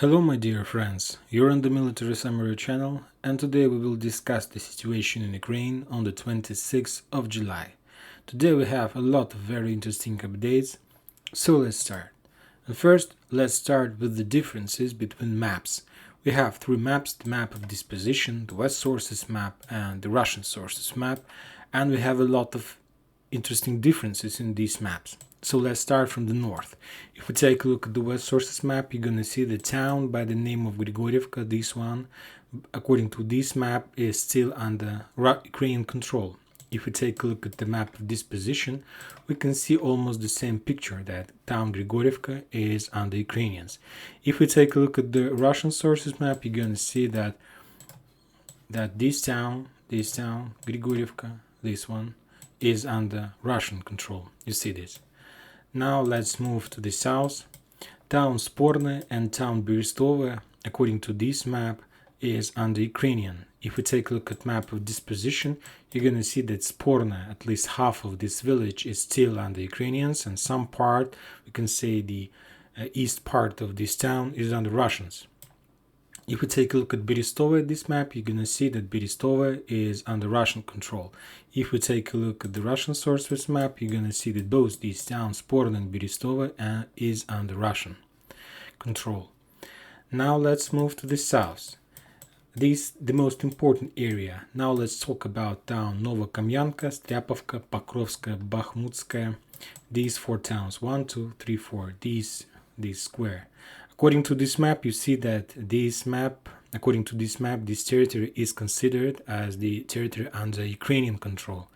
Hello my dear friends, you're on the Military Summary channel and today we will discuss the situation in Ukraine on the 26th of July. Today we have a lot of very interesting updates, so let's start. And first, let's start with the differences between maps. We have three maps, the map of disposition, the West sources map and the Russian sources map, and we have a lot of interesting differences in these maps. So let's start from the north. If we take a look at the West sources map, you're gonna see the town by the name of Grigorievka. This one, according to this map, is still under Ukrainian control. If we take a look at the map of disposition, we can see almost the same picture, that town Grigorievka is under Ukrainians. If we take a look at the Russian sources map, you're gonna see that this town, Grigorievka, this one, is under Russian control. You see this. Now let's move to the south. Town Sporne and town Berestove, according to this map, is under Ukrainian. If we take a look at map of disposition, you're gonna see that Sporne, at least half of this village, is still under Ukrainians, and some part, we can say the east part of this town, is under Russians. If we take a look at Berestove at this map, you're gonna see that Berestove is under Russian control. If we take a look at the Russian sources map, you're gonna see that both these towns, Sporn and Berestove, is under Russian control. Now let's move to the south. This the most important area. Now let's talk about town Novokamyanka, Styapovka, Pokrovska, Bakhmutskaya. These four towns, 1, 2, 3, 4. This square. According to this map, you see that this territory is considered as the territory under Ukrainian control.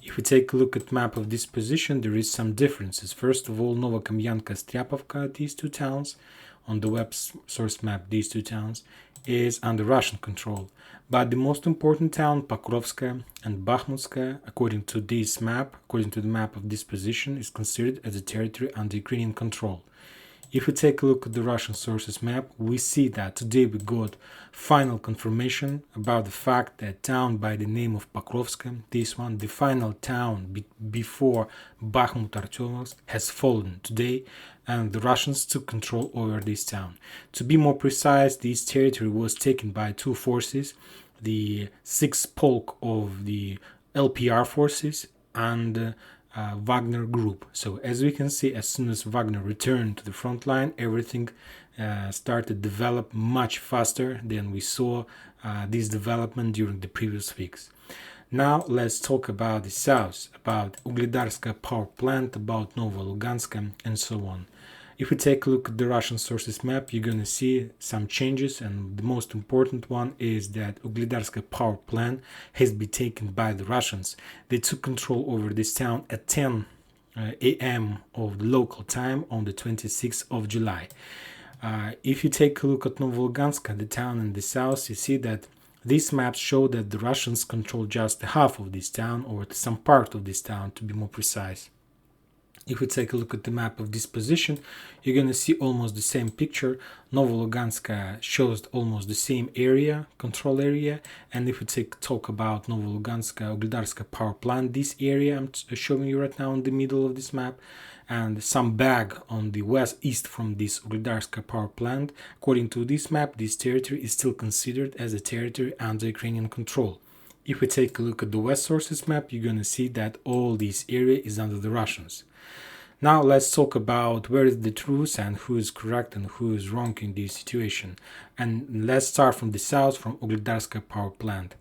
If we take a look at map of disposition, there is some differences. First of all, Novokamyanka, Styapovka, these two towns, on the web source map, these two towns, is under Russian control. But the most important town, Pokrovska and Bakhmutska, according to this map, according to the map of disposition, is considered as a territory under Ukrainian control. If we take a look at the Russian sources map, we see that today we got final confirmation about the fact that town by the name of Pokrovska, this one, the final town before Bakhmut Artyomovsk, has fallen today, and the Russians took control over this town. To be more precise, this territory was taken by two forces, the 6th Polk of the LPR forces and Wagner group. So as we can see, as soon as Wagner returned to the front line, everything started to develop much faster than we saw this development during the previous weeks. Now let's talk about the south, about Ugledarska power plant, about Novo-Luganska, and so on. If we take a look at the Russian sources map, you're going to see some changes, and the most important one is that Ugledarska power plant has been taken by the Russians. They took control over this town at 10 a.m. of the local time on the 26th of July. If you take a look at Novo-Luganska, the town in the south, you see that these maps show that the Russians control just half of this town, or some part of this town to be more precise. If we take a look at the map of disposition, you're going to see almost the same picture. Novo-Luganska shows almost the same area, control area. And if we talk about Novo-Luganska, Ugledarska power plant, this area I'm showing you right now in the middle of this map, and some bag on the east from this Ugledarska power plant, according to this map, this territory is still considered as a territory under Ukrainian control. If we take a look at the West sources map, you're going to see that all this area is under the Russians. Now let's talk about where is the truth and who is correct and who is wrong in this situation. And let's start from the south, from Ugledarska power plant.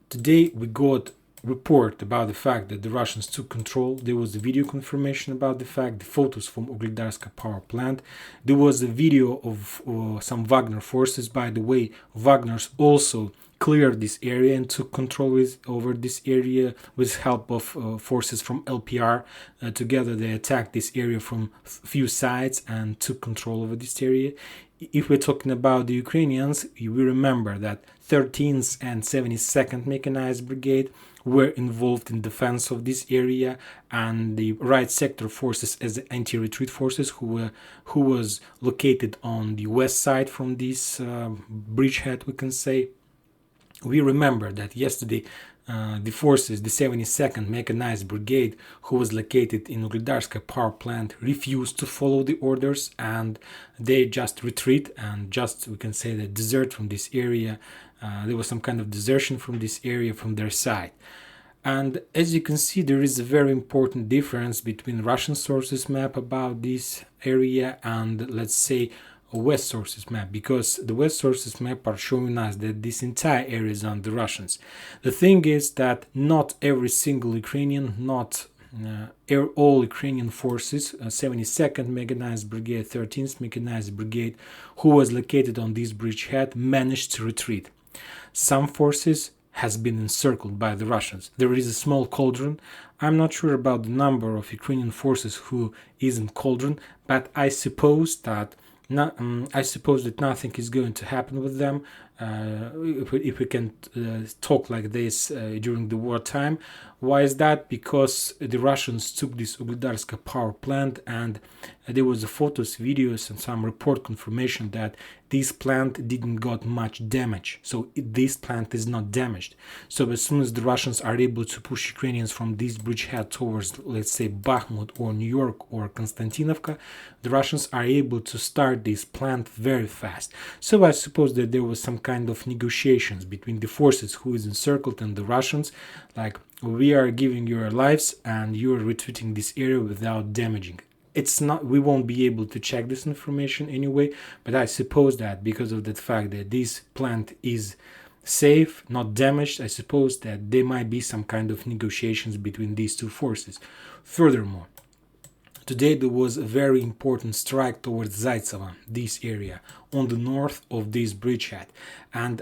Today we got report about the fact that the Russians took control. There was a video confirmation about the fact, the photos from Ugledarska power plant. There was a video of some Wagner forces. By the way, Wagner's also cleared this area and took control over this area with help of forces from LPR. Together they attacked this area from few sides and took control over this area. If we're talking about the Ukrainians, we remember that 13th and 72nd Mechanized Brigade were involved in defense of this area, and the right sector forces as the anti-retreat forces who was located on the west side from this bridgehead, we can say. We remember that yesterday the forces, the 72nd Mechanized Brigade, who was located in Ugledarska power plant, refused to follow the orders, and they just retreat and just, we can say, that desert from this area. There was some kind of desertion from this area from their side. And as you can see, there is a very important difference between Russian sources map about this area and, let's say, a West sources map, because the West sources map are showing us that this entire area is on the Russians. The thing is that not every single Ukrainian, not all Ukrainian forces, 72nd Mechanized Brigade, 13th Mechanized Brigade, who was located on this bridgehead, managed to retreat. Some forces has been encircled by the Russians. There is a small cauldron. I'm not sure about the number of Ukrainian forces who is in cauldron, but I suppose that nothing is going to happen with them. If we can talk like this during the wartime. Why is that? Because the Russians took this Ugledarska power plant, and there was photos, videos, and some report confirmation that this plant didn't got much damage. So this plant is not damaged. So as soon as the Russians are able to push Ukrainians from this bridgehead towards, let's say, Bakhmut or New York or Konstantinovka, the Russians are able to start this plant very fast. So I suppose that there was some kind of negotiations between the forces who is encircled and the Russians, like, we are giving your lives and you are retreating this area without damaging. It's not, we won't be able to check this information anyway, but I suppose that because of the fact that this plant is safe, not damaged, I suppose that there might be some kind of negotiations between these two forces. Furthermore, today there was a very important strike towards Zaitsevo, this area, on the north of this bridgehead. And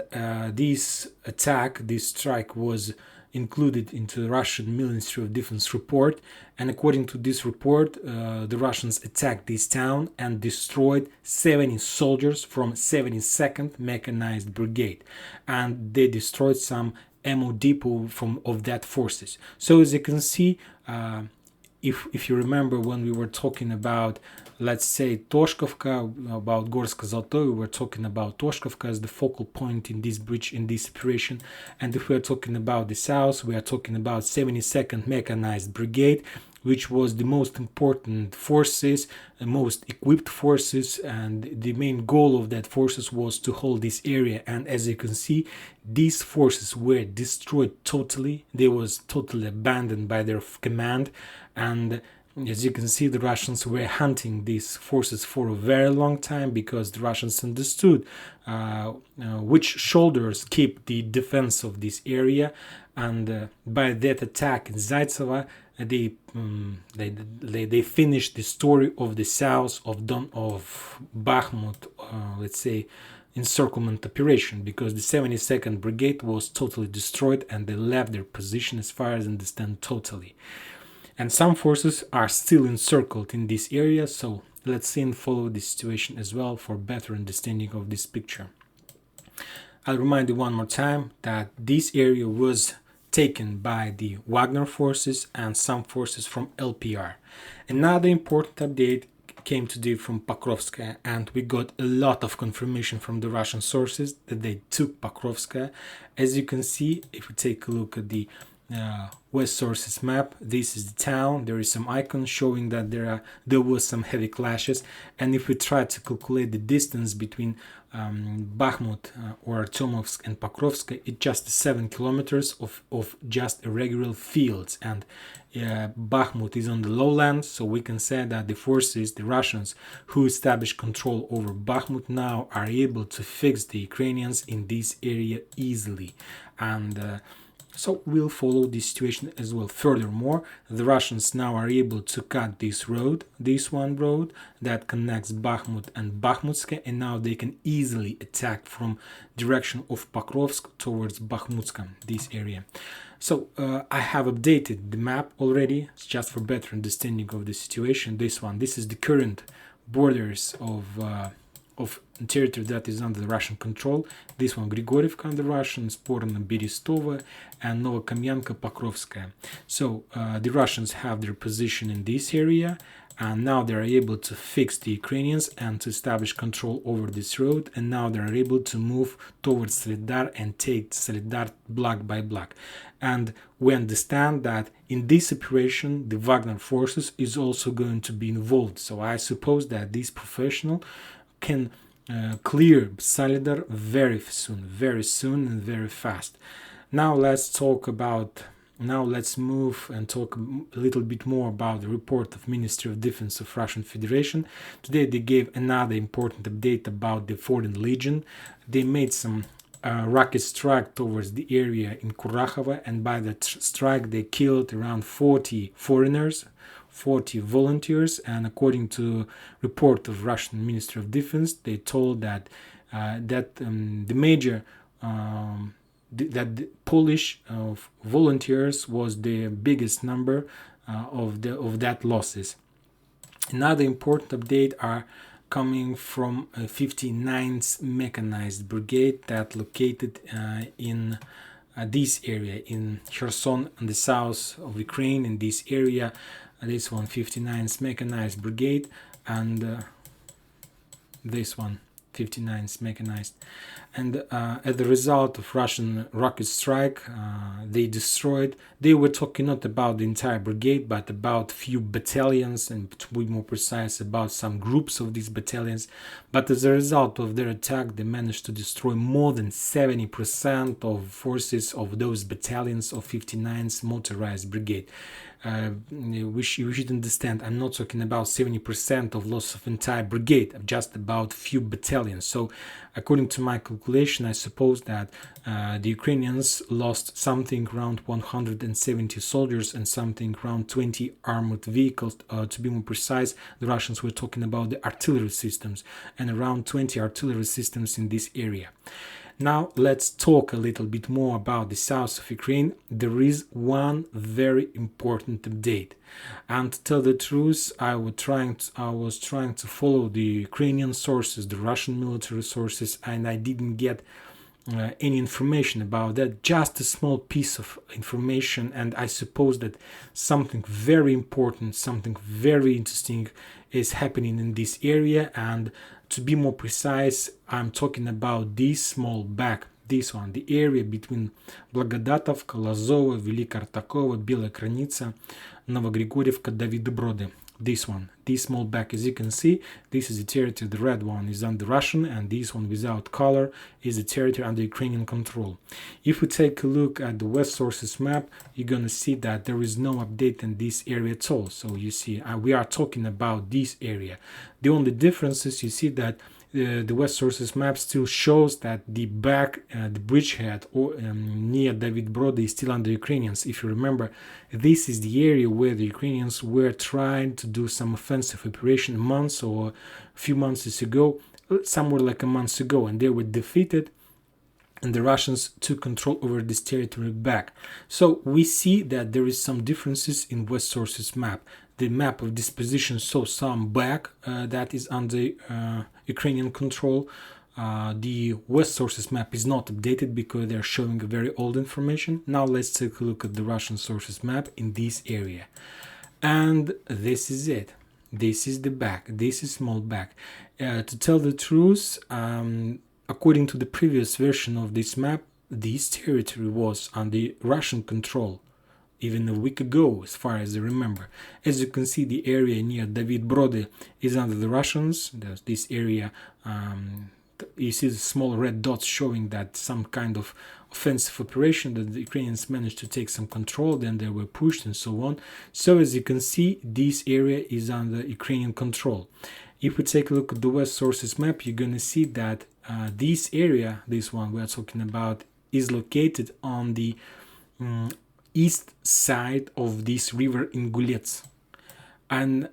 this strike was included into the Russian Ministry of Defense report, and according to this report, the Russians attacked this town and destroyed 70 soldiers from 72nd Mechanized Brigade, and they destroyed some ammo depot of that forces. So as you can see, if you remember when we were talking about, let's say, Toshkovka, about Gorsk Zoltoy, we were talking about Toshkovka as the focal point in this bridge, in this operation. And if we are talking about the south, we are talking about 72nd Mechanized Brigade, which was the most important forces, the most equipped forces, and the main goal of that forces was to hold this area. And as you can see, these forces were destroyed totally. They was totally abandoned by their command, and as you can see, the Russians were hunting these forces for a very long time, because the Russians understood which shoulders keep the defense of this area. And by that attack in Zaitsevo, they finished the story of the south of Bakhmut, let's say, encirclement operation, because the 72nd Brigade was totally destroyed and they left their position, as far as I understand, totally. And some forces are still encircled in this area, so let's see and follow this situation as well for better understanding of this picture. I'll remind you one more time that this area was taken by the Wagner forces and some forces from LPR. Another important update came today from Pokrovska, and we got a lot of confirmation from the Russian sources that they took Pokrovska. As you can see, if we take a look at the West sources map, this is the town. There is some icons showing that there was some heavy clashes, and if we try to calculate the distance between Bakhmut or Artyomovsk and Pokrovska, it's just 7 kilometers of just irregular fields, and Bakhmut is on the lowlands, so we can say that the forces, the Russians who established control over Bakhmut now, are able to fix the Ukrainians in this area easily. And so we'll follow this situation as well. Furthermore, the Russians now are able to cut this road, this one road that connects Bakhmut and Bakhmutska, and now they can easily attack from direction of Pokrovsk towards Bakhmutska, this area. So I have updated the map already, just for better understanding of the situation. This is the current borders of of territory that is under Russian control. This one, Grigorievka under Russian, Sporno, Berestova, and Novokamyanka, Pokrovska. So the Russians have their position in this area, and now they are able to fix the Ukrainians and to establish control over this road, and now they are able to move towards Ugledar and take Ugledar block by block. And we understand that in this operation the Wagner forces is also going to be involved, so I suppose that this professional can clear Ugledar very soon and very fast. Now let's move and talk a little bit more about the report of Ministry of Defense of Russian Federation. Today they gave another important update about the Foreign Legion. They made some rocket strike towards the area in Kurakhova, and by that strike they killed around 40 foreigners, 40 volunteers, and according to report of Russian Ministry of Defense, they told that the major that the Polish volunteers was the biggest number of that losses. Another important update are coming from 59th Mechanized Brigade that located in this area in Kherson, in the south of Ukraine. In this area, this one 59th Mechanized Brigade, and this one 59th Mechanized. And as a result of Russian rocket strike, they were talking not about the entire brigade, but about few battalions, and to be more precise, about some groups of these battalions. But as a result of their attack, they managed to destroy more than 70% of forces of those battalions of 59th Motorized Brigade. We should understand, I'm not talking about 70% of loss of entire brigade, just about few battalions. So according to my calculation, I suppose that the Ukrainians lost something around 170 soldiers and something around 20 armored vehicles. To be more precise, the Russians were talking about the artillery systems, and around 20 artillery systems in this area. Now let's talk a little bit more about the south of Ukraine. There is one very important update, and to tell the truth, I was trying to follow the Ukrainian sources, the Russian military sources, and I didn't get any information about that, just a small piece of information. And I suppose that something very important, something very interesting is happening in this area. And to be more precise, I'm talking about this small back, this one, the area between Благодатовка, Лазова, Велика Артакова, Белая Краница, Novogrigorievka, Davidbroды. This one, this small back, as you can see, this is the territory. The red one is under Russian, and this one without color is the territory under Ukrainian control. If we take a look at the West Sources map, you're gonna see that there is no update in this area at all. So you see, we are talking about this area. The only difference is you see that the West Sources map still shows that the bridgehead near Davidbrody is still under Ukrainians. If you remember, this is the area where the Ukrainians were trying to do some offensive operation months or a few months ago, somewhere like a month ago, and they were defeated, and the Russians took control over this territory back. So we see that there is some differences in West Sources map. The map of this position shows some back that is under Ukrainian control. The West Sources map is not updated because they're showing a very old information. Now let's take a look at the Russian sources map in this area. And this is it. This is the back. This is small back. To tell the truth, according to the previous version of this map, this territory was under Russian control even a week ago, as far as I remember. As you can see, the area near Davidbrody is under the Russians. There's this area, you see the small red dots showing that some kind of offensive operation that the Ukrainians managed to take some control, then they were pushed and so on. So as you can see, this area is under Ukrainian control. If we take a look at the West Sources map, you're going to see that this area, this one we are talking about, is located on the east side of this river Ingulets. And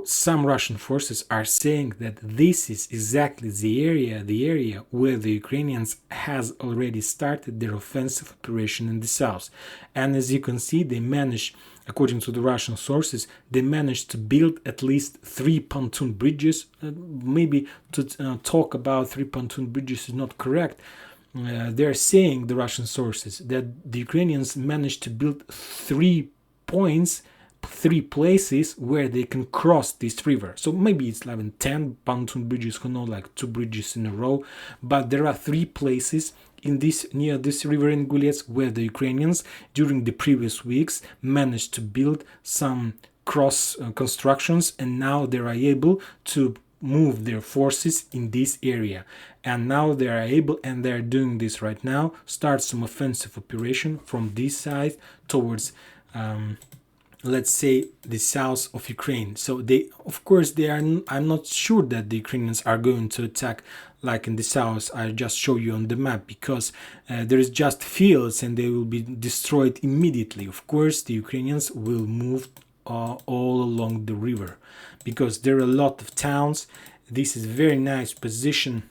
some Russian forces are saying that this is exactly the area where the Ukrainians has already started their offensive operation in the south. And as you can see, they managed, according to the Russian sources, they managed to build at least 3 pontoon bridges. Maybe to talk about 3 pontoon bridges is not correct. They're saying, the Russian sources, that the Ukrainians managed to build 3 points, 3 places where they can cross this river. So maybe it's 11, 10 pontoon bridges, who know, like 2 bridges in a row, but there are 3 places in this, near this river in Gulets, where the Ukrainians during the previous weeks managed to build some cross constructions, and now they are able to move their forces in this area. And now they are able, and they are doing this right now, start some offensive operation from this side towards let's say the south of Ukraine. So they, of course, they are, I'm not sure that the Ukrainians are going to attack like in the south. I just show you on the map, because there is just fields and they will be destroyed immediately. Of course, the Ukrainians will move all along the river, because there are a lot of towns. This is a very nice position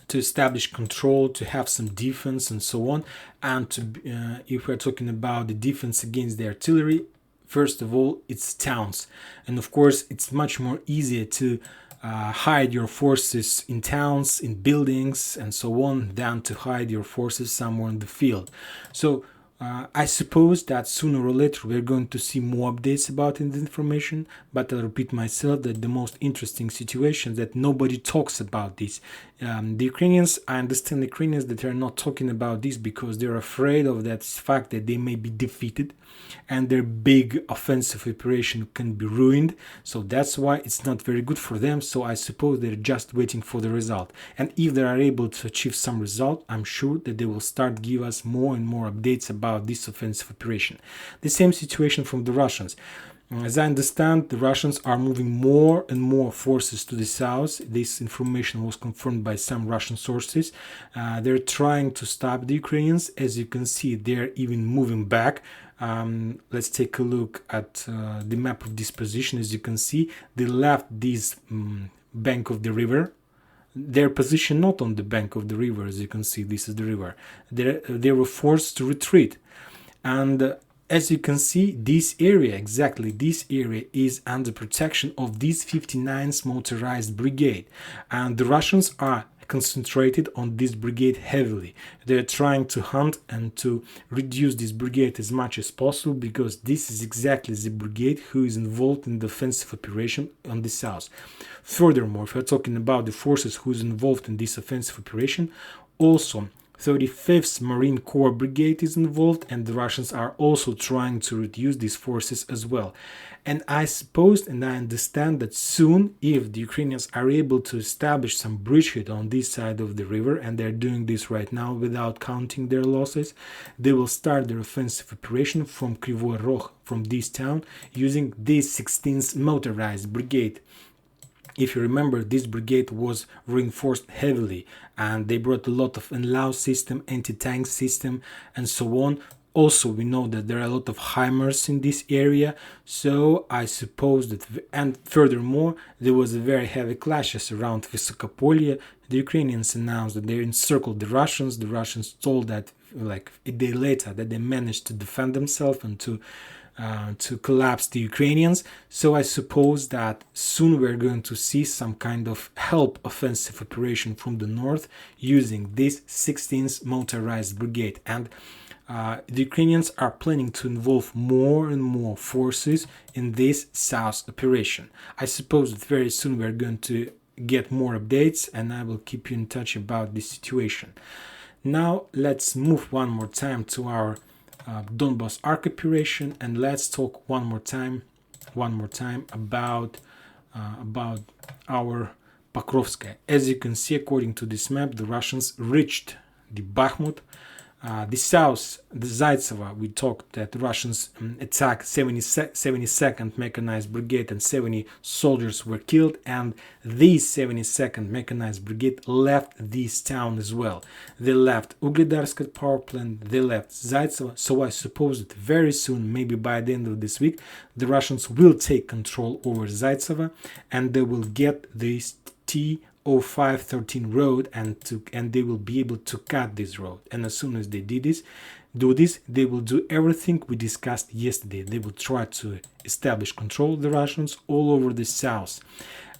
to establish control, to have some defense and so on. And to, if we're talking about the defense against the artillery, first of all, it's towns. And of course, it's much more easier to hide your forces in towns, in buildings, and so on, than to hide your forces somewhere in the field. So I suppose that sooner or later we're going to see more updates about this information, but I'll repeat myself that the most interesting situation that nobody talks about this. The Ukrainians, I understand the Ukrainians that are not talking about this because they're afraid of that fact that they may be defeated and their big offensive operation can be ruined. So that's why it's not very good for them. So I suppose they're just waiting for the result. And if they are able to achieve some result, I'm sure that they will start give us more and more updates about this offensive operation. The same situation from the Russians. As I understand, the Russians are moving more and more forces to the south. This information was confirmed by some Russian sources. They're trying to stop the Ukrainians. As you can see, they're even moving back. Let's take a look at the map of this position. As you can see, they left this bank of the river. Their position not on the bank of the river, as you can see, this is the river. They were forced to retreat. And as you can see, this area, exactly this area, is under protection of this 59th Motorized Brigade. And the Russians are concentrated on this brigade heavily. They're trying to hunt and to reduce this brigade as much as possible, because this is exactly the brigade who is involved in the offensive operation on the south. Furthermore, if we're talking about the forces who is involved in this offensive operation, also 35th Marine Corps Brigade is involved, and the Russians are also trying to reduce these forces as well. And I suppose and I understand that soon, if the Ukrainians are able to establish some bridgehead on this side of the river, and they're doing this right now without counting their losses, they will start their offensive operation from Kryvyi Rog, from this town, using this 16th Motorized Brigade. If you remember, this brigade was reinforced heavily, and they brought a lot of Enlau system, anti-tank system, and so on. Also, we know that there are a lot of HIMARS in this area, so I suppose that, and furthermore, there was a very heavy clashes around Vysokopolye. The Ukrainians announced that they encircled the Russians. The Russians told that, like a day later, that they managed to defend themselves and to collapse the Ukrainians. So I suppose that soon we're going to see some kind of help offensive operation from the north using this 16th Motorized Brigade. And the Ukrainians are planning to involve more and more forces in this south operation. I suppose that very soon we're going to get more updates, and I will keep you in touch about this situation. Now let's move one more time to our Donbas Arc operation, and let's talk one more time about our Pokrovska. As you can see, according to this map, the Russians reached the Bakhmut. the south, the Zaitseva, we talked that the Russians attacked 72nd Mechanized Brigade and 70 soldiers were killed, and this 72nd Mechanized Brigade left this town as well. They left Ugledarsk power plant, they left Zaitseva, so I suppose that very soon, maybe by the end of this week, the Russians will take control over Zaitseva and they will get this T0513 road and they will be able to cut this road. And as soon as they do this, they will do everything we discussed yesterday. They will try to establish control of the Russians all over the south.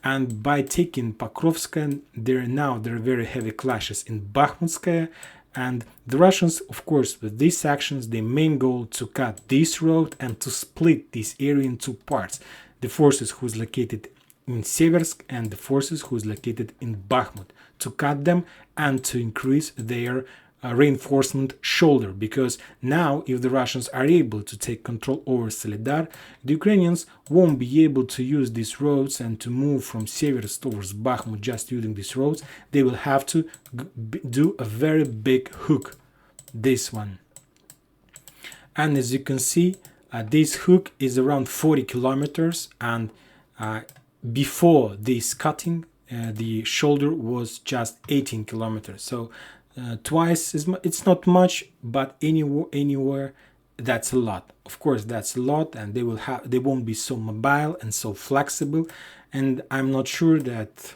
And by taking Pokrovska, there are very heavy clashes in Bakhmutskaya. And the Russians, of course, with these actions, their main goal to cut this road and to split this area into parts. The forces who is located in Seversk and the forces who is located in Bakhmut, to cut them and to increase their reinforcement shoulder, because now if the Russians are able to take control over Soledar, the Ukrainians won't be able to use these roads and to move from Seversk towards Bakhmut just using these roads. They will have to do a very big hook, this one. And as you can see, this hook is around 40 kilometers, and before this cutting, the shoulder was just 18 kilometers. So twice as much. It's not much, but anywhere that's a lot. Of course, that's a lot, and they won't be so mobile and so flexible. And I'm not sure that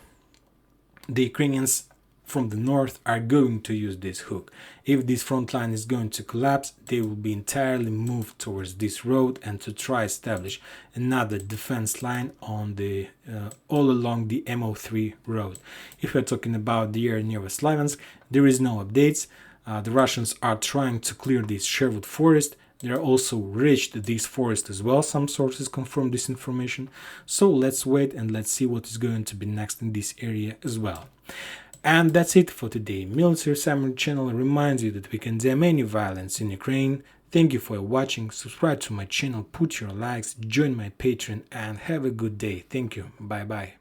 the Ukrainians from the north are going to use this hook. If this front line is going to collapse, they will be entirely moved towards this road and to try establish another defense line on the all along the MO3 road. If we're talking about the area near Slaviansk, there is no updates. The Russians are trying to clear this Sherwood forest. They are also reached this forest as well. Some sources confirm this information. So let's wait and let's see what is going to be next in this area as well. And that's it for today. Military Summary channel reminds you that we condemn any violence in Ukraine. Thank you for watching. Subscribe to my channel, put your likes, join my Patreon, and have a good day. Thank you. Bye bye.